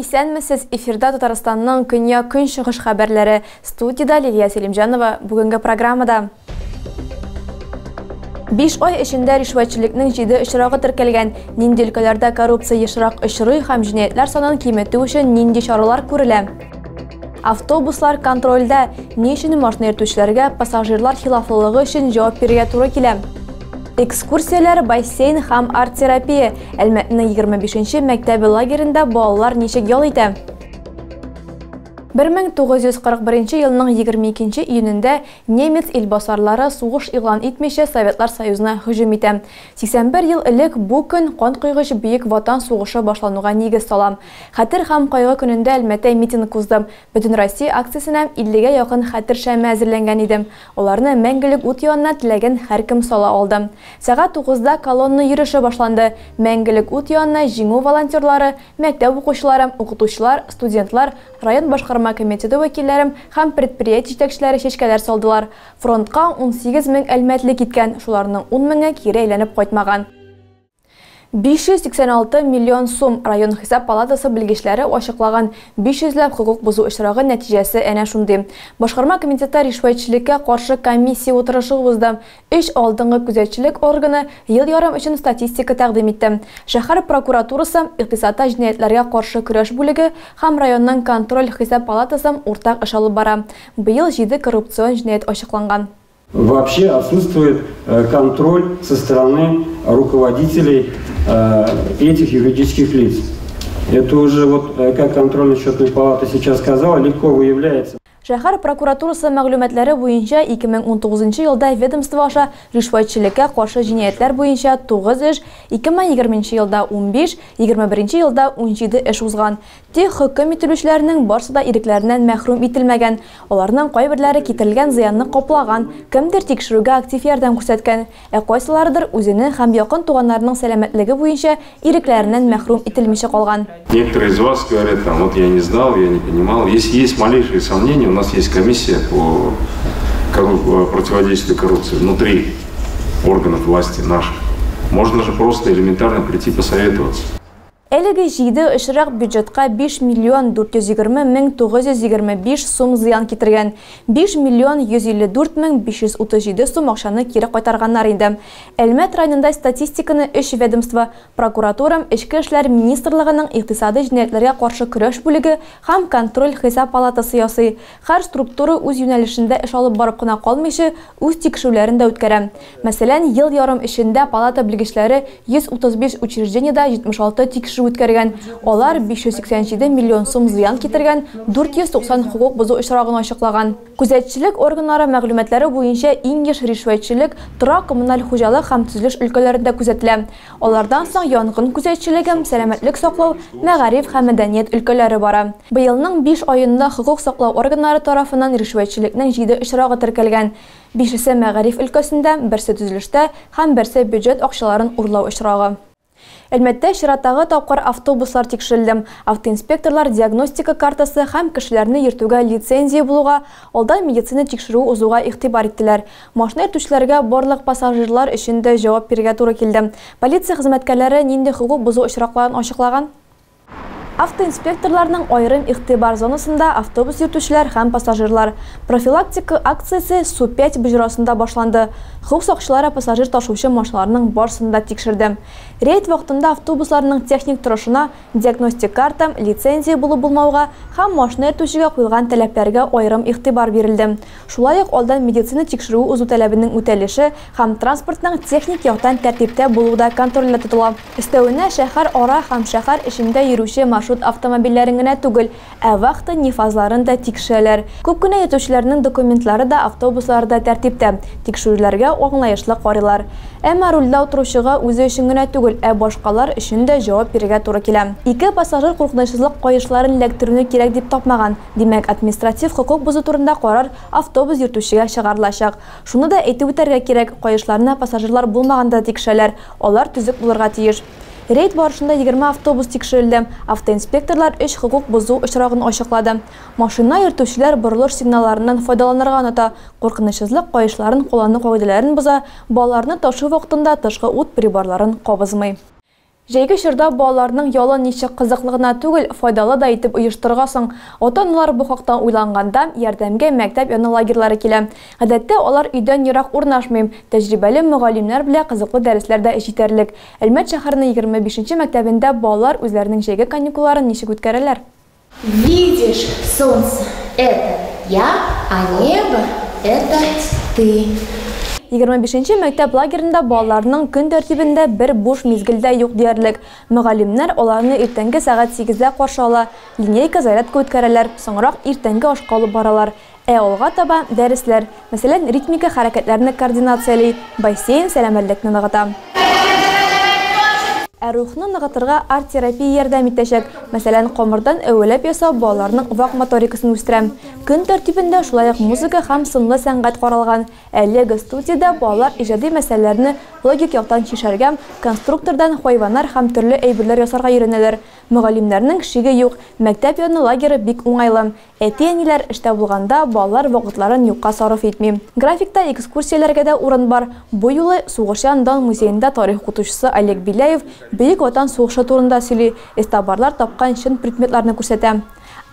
Исәнмесез, эфирда Татарстанның көньяк-көнчыгыш хәбәрләре. Студияда Лилия Селимҗанова бүгенге программада. 5 ай эчендә ришвәтчелекнең 7 очрагы теркәлгән. Нинди өлкәләрдә коррупция ешрак очрый һәм җинаятьләр санын киметү өчен нинди чаралар күрелә? Автобуслар контрольдә. Ни өчен машина йөртүчеләргә пассажирлар хилафлылыгы өчен җавап бирергә туры килә? Экскурсияләр, бассейн һәм арт-терапия. Әлмәтнең 25-нче мәктәбе лагерында балалар ничек ял итә? 1941 елның 22 июнендә немец илбасарлары сугыш игълан итмичә Советлар Союзына һөҗүм итә. 81 ел элек бу көн кан куйгыч бөек ватан сугышы башлануга нигез сала. Хәтер һәм кайгы көнендә Әлмәттә митинг узды. Бөтен Россия акциясенә 50гә якын хәтер шәме әзерләнгән иде. Аларны мәңгелек ут янына теләгән һәркем сала алды. Сәгать 9-да колонна йөреше башланды. Мәңгелек ут янына җиңү волонтерлары, мәктәп укучылары, укытучылар, студентлар, район башкарма комитеты вәкилләрем һәм предприятие җитәкчеләре чәчкәләр салдылар. Фронтка 18 мең әлмәтле киткән, шуларның 10 меңе кире әйләнеп кайтмаган. 586 миллион сум район хисап палатасы белгечләре ачыклаган 500ләп хукук бозу очрагы нәтиҗәсе әнә шундый. Башкарма комитеты ришвәтчелеккә каршы комиссия утырышы узды. 3 алдынгы күзәтчелек органы ел ярым өчен статистика тәкъдим итте. Шәһәр прокуратурасы, икътисада җинаятьләргә каршы көрәш бүлеге һәм районның контроль хисап палатасы уртак эш алып бара. Быел 7 коррупцион җинаять ачыкланган. Вообще отсутствует контроль со стороны руководителей этих юридических лиц. Это уже, вот, как контрольно-счетная палата сейчас сказала, легко выявляется. Шәһәр прокуратурасы мәгълүматлары буенча 2019 елда ведомство аша ришвәтчелеккә каршы җинаятьләр буенча 9 эш, 2020 елда 15, 2021 елда 17 эш узган. Тик хөкем ителүчеләрнең барысы да ирекләреннән мәхрүм ителмәгән. Аларның кайберләре китерелгән зыянны каплаган, кемдер тикшерүгә актив ярдәм күрсәткән, кайсылардыр үзенең һәм якын туганнарының сәламәтлеге буенча ирекләреннан мәхрүм ителмичә калган. Некоторые из вас говорят, там, вот я не знал, я не понимал. Если есть малейшие сомнения, у нас есть комиссия по противодействию коррупции внутри органов власти наших. Можно же просто элементарно прийти посоветоваться. Әлеге 7 очрак бюджетка 5 миллион 420 мең 925 сум зыян китергән. 5 миллион 154 мең 537 сум акчаны кире кайтарганнар инде. Әлмәт районында статистиканы 3 ведомство, прокуратура, Эчке эшләр министрлыгының икътисади җинаятьләргә каршы көрәш бүлеге һәм контроль хисап палатасы ясый. Һәр структура үз юнәлешендә эш алып барып кына калмыйча, үз тикшерүләрен дә үткәрә. Мәсәлән, ел ярым эчендә палата белгечләре 135 учреждениедә 76 тикшерү үткәргән. Алар 587 миллион сум зыян китергән, 490 хукук бозу очрагын ачыклаган. Күзәтчелек органнары мәгълүматлары буенча иң еш ришвәтчелек тора коммуналь хуҗалык һәм төзелеш өлкәләрендә күзәтелә. Алардан соң янгын күзәтчелеге, сәламәтлек саклау, мәгариф һәм мәдәният өлкәләре бара. Быелның 5 аенда хукук саклау органнары тарафыннан ришвәтчелекнең 7 очрагы теркәлгән. 5-се мәгариф өлкәсендә, 1-се төзелештә һәм 1-се бюджет акчаларын урлау очрагы. Әлмәттә чираттагы тапкыр автобуслар тикшерелде. Автоинспекторлар диагностика картасы һәм кешеләрне йөртүгә лицензия булуга, алдан медицина тикшерү узуга игътибар иттеләр. Машина йөртүчеләргә барлык пассажирлар өчен дә җавап бирергә туры килде. Полиция хезмәткәрләре нинди хукук бозу очракларын ачыклаган? Автоинспекторларның айрым игътибар зонасында автобус йөртүчеләр һәм пассажирлар. Профилактика акциясе Су-5 бөҗрасында башланды. Хукук сакчылары пассажир ташучы машиналарның барысын да тикшерде. Рейд вакытында автобусларның техник торышына, диагностик карта, лицензия булу-булмауга һәм машина йөртүчегә куелган таләпләргә айрым игътибар бирелде. Шулай ук алдан медицина тикшерү узу таләбенең үтәлеше һәм транспортның техник яктан тәртиптә булуы да контрольдә тотыла. Өстәвенә шәһәр ара һәм шәһәр эчендә йөрүче маршрут автомобильләрен генә түгел, вакыты нифазларын да тикшерәләр. Күп кенә йөртүчеләрнең документлары да автобусларда тәртиптә. Тикшерүләргә аңлаешлы карыйлар. Әмма рульдә утыручыга үзе өчен генә түгел, башкалар өчен дә җавап бирергә туры килә. 2 пассажир куркынычсызлык каешларын эләктерүне кирәк дип тапмаган. Димәк, административ хукук бозу турында карар автобус йөртүчегә чыгарылачак. Шуны да әйтеп үтәргә кирәк, каешларны пассажирлар булмаганда тикшерәләр. Алар төзек булырга тиеш. Рейд барышында 20 автобус тикшерелде. Автоинспекторлар 3 хукук бозу очрагын ачыклады. Машина йөртүчеләр борылыш сигналларыннан файдаланырга оныта, куркынычсызлык каешларын куллану кагыйдәләрен боза, балаларны ташу вакытында тышкы ут приборларын кабызмый. Җәйге чорда балаларның ялы ничек кызыклыгына түгел, файдалы да итеп оештыргансың. Ата-аналар бу хактан уйланганда ярдәмгә мәктәп яны лагерьлары килә. Гадәттә алар өйдән ерак урнашмый. Тәҗрибәле мөгаллимнәр белән кызыклы дәресләрдә җитәрлек. Әлмәт шәһәренең 25-нче мәктәбендә балалар үзләренең җәйге каникулларын ничек үткәрәләр? Видишь, солнце – это я, а небо – это ты. 25-нче мәктәп лагерында балаларның көн тәртибендә бер буш мизгелдә юк диярлек. Мөгаллимнәр аларны иртәнге сәгать 8-дә каршы ала, линейка зарядка үткәрәләр, соңрак иртәнге ашка алып баралар. Алга таба дәресләр, мәсәлән, ритмика хәрәкәтләрне координациялый, бассейн сәламәтлекне ныгыта. Рухны ныгытырга арт-терапия ярдәм итәчәк. Мәсәлән, камырдан әвәләп ясау балаларның вак моторикасын үстерә. Көн тәртибендә шулай ук музыка һәм сынлы сәнгать каралган. Әлеге студиядә балалар иҗади мәсьәләләрне логик яктан чишәргә, конструктордан хайваннар һәм төрле әйберләр ясарга өйрәнәләр. Мөгаллимнәрнең шиге юк, мәктәп яны лагере бик уңайлы. Әти-әниләр эштә булганда балалар вакытларын юкка сарыф итми. Графикта экскурсияләргә дә урын бар. Бу юлы Сугыш яндан музейында тарих укытучысы Олег Беляев Бөек Ватан сугышы турында сөйли, эстабарлар тапкан чын предметларны күрсәтә.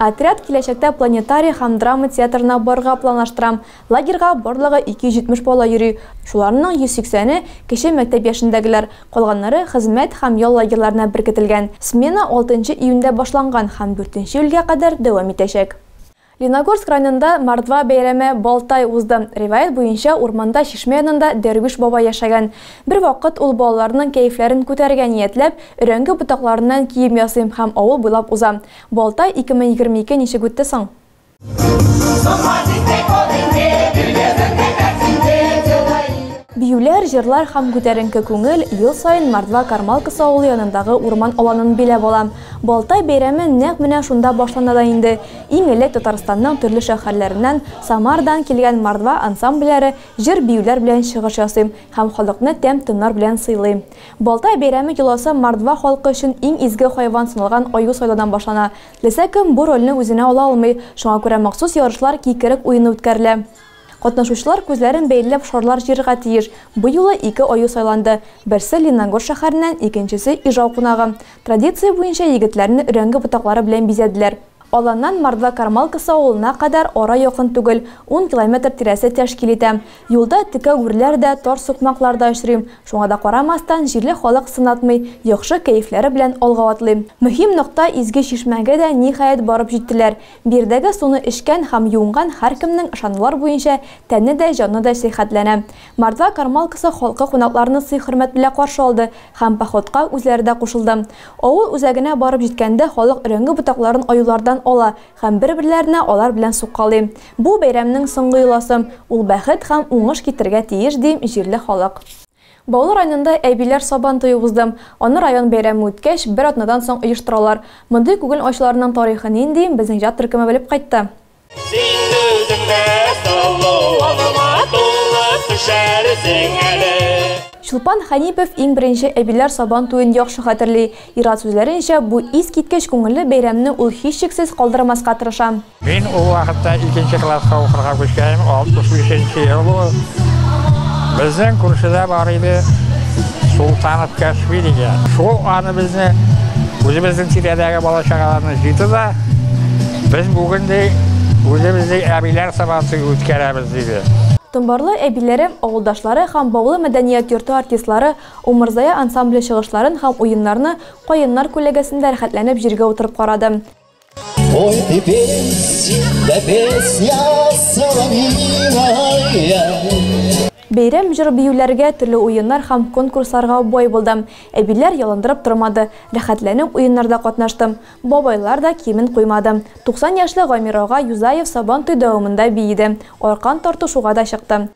Отряд киләчәктә планетарий һәм драма театрына барырга планлаштырам. Лагерьга барлыгы 270 бала йөри. Шуларның 180-е кече мәктәп яшендәгеләр, калганнары хезмәт һәм ял лагерьларына беркетелгән. Смена 6 июньдә башланган һәм 4 июльгә кадәр дәвам итәчәк. Леногорск районында Мордва бәйрәме Балтай узды. Риваят буенча урманда Шишмә янында Дәрвиш бабай яшәгән. Бер вакыт ул балаларның кәефләрен күтәргә ниятләп, өрәңге ботакларыннан кием ясыйм һәм авыл буйлап уза. Балтай 2022 ничек үтте соң? Биюләр, җырлар һәм күтәренке күңел ел сайын Мордва Кармалкасы авылы янындагы урман аланын биләп ала. Балтай бәйрәме нәкъ менә шунда башлана да инде. Иң элек Татарстанның төрле шәһәрләреннән, Самардан килгән Мордва ансамбльләре җыр биюләр белән чыгыш ясый һәм халыкны тәм-томнар белән сыйлый. Балтай бәйрәме йоласы Мордва халкы өчен иң изге хайван саналган аю сайлаудан башлана. Ләсә кем бу рольне үзенә ала алмый, шуңа күрә махсус ярышлар кикерек уены үткәрелә. Катнашучылар күзләрен бәйләп шарлар җиргә тиеш. Бу юлы 2 аю сайланды. Берсе Леногорск шәһәреннән, икенчесе Ижау кунагы. Традиция буенча егетләрне өрәңге ботаклары белән бизәделәр. Аланнан Мордва Кармалкасы авылына кадәр ара якын түгел, 10 километр тирәсе тәшкил итә. Юлда текә гүрләр дә, тар сукмаклар да очрыйм. Шуңа да карамастан җирле халык сынатмый, яхшы кәефләре белән алга атлый. Мөһим нокта изге Шишмәгә дә ниһаять барып җиттеләр. Бирдәге суны эчкән һәм юынган һәркемнең ышанулар буенча тәне дә, җаны да сихәтләнә. Мордва Кармалкасы халкы кунакларны сый-хөрмәт белән каршы алды һәм походка үзләре дә кушылды. Авыл үзәгенә барып җиткәндә халык өрәңге ботакларын аюлардан ала һәм бер-берләренә алар белән суккалый. Бу бәйрәмнең соңгы юласы, ул бәхет һәм уңыш китергә тиеш ди җирле халык. Баулы районында Әбиләр Сабантуе узды. Аны район бәйрәме үткәч, бер атнадан соң оештыралар. Мондый күгел ачуларының тарихы нинди, безнең җат төркеме белеп кайтты. Чулпан Ханипов иң беренче Әбиләр Сабантуен яхшы хәтерли. Ират сүзләренчә, бу искиткеч күңелле бәйрәмне ул һичшиксез калдырмаска тырыша. Мин ул вакытта 2нче класска укырга күчкәнем, 65нче ел бу. Безнең күршедә бар иде Султанов Кашви дигән. Шул аны безне үзебезнең тирәдәге бала-чагаларны җыйды да, без бүген дә үзебезнең Әбиләр Сабантуен үткәрәбез диде. Томбарлы әбиләре, авылдашлары һәм Баулы мәдәният йорты артистлары Умырзая ансамбле чыгышларын һәм уеннарны Каеннар күләгәсендә рәхәтләнеп җиргә утырып карады. Ой, ты песня, песня соловьиная. Бәйрәм җыр биюләргә, төрле уеннар һәм конкурсларга бай булды. Әбиләр ялындырып тормады, рәхәтләнеп уеннарда катнашты. Бабайлар да кимен куймады. 90 яшьле Гамирага Юзаев Сабантуй дәвамында биеде. Аркан тартышуга да чыкты.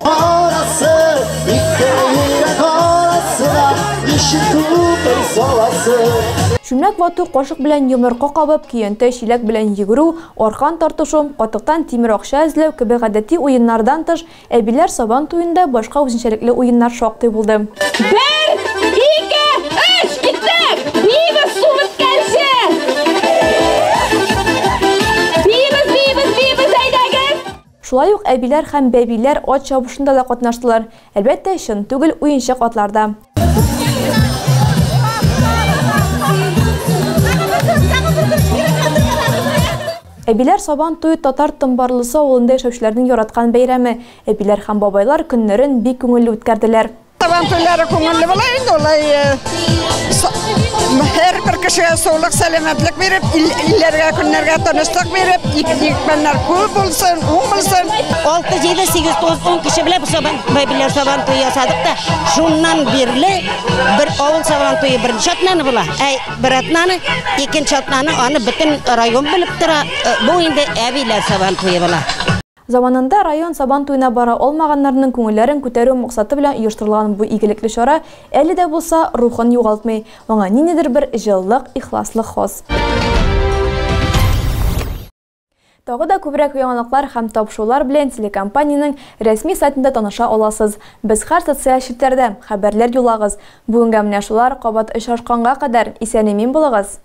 Шүмләк вату кашык белән йомырка кабып, көянтә чиләк белән йөгерү, аркан тартышу, катыктан тимер акча эзләү кебе гадәти уеннардан тыш, Әбиләр Сабантуенда башка үзенчәлекле уеннар шактый булды. 1, 2, 3, киттек! Бибез су беткәнче! Бибез, әйдәгез! Шулай ук Әбиләр һәм Бәбиләр ат чабышында да катнаштылар. Әлбәттә, чын түгел уенчык атларда. Әбиләр сабан туй татар тымбарлысы авылында яшәүчеләрнең яраткан бәйрәме. Әбиләр һәм бабайлар көннәрен бик күңелле үткәрделәр. Сабан туйлары күңелле була инде, улай һәр бер кешегә саулык, сәламәтлек биреп, илләргә, көннәргә тынычлык биреп, икмәннәр күп булсын, уң булсын. 6, 7, 8, 9, 10 кеше белән бәйбиләр сабан туй ясадык та, шуннан бирле бер авыл сабан туйы беренче атнаны була. Бер атнаны, икенче атнаны аны бөтен район белеп тора. Бу инде әбиләр сабан туйы була. Заманында район сабан туйына бара алмаганнарның күңелләрен күтәрү максаты белән оештырылган бу игелекле чара әле дә булса рухын югалтмый. Аңа ниндидер бер җылылык, ихласлык хас. Тагы да күбрәк яңалыклар һәм тапшырулар белән телекомпаниянең рәсми сайтында таныша аласыз. Без һәр социаль челтәрдә хәбәрләр юлагыз. Бүгенгә менә шулар, кабат очрашканга кадәр исән-имин булыгыз.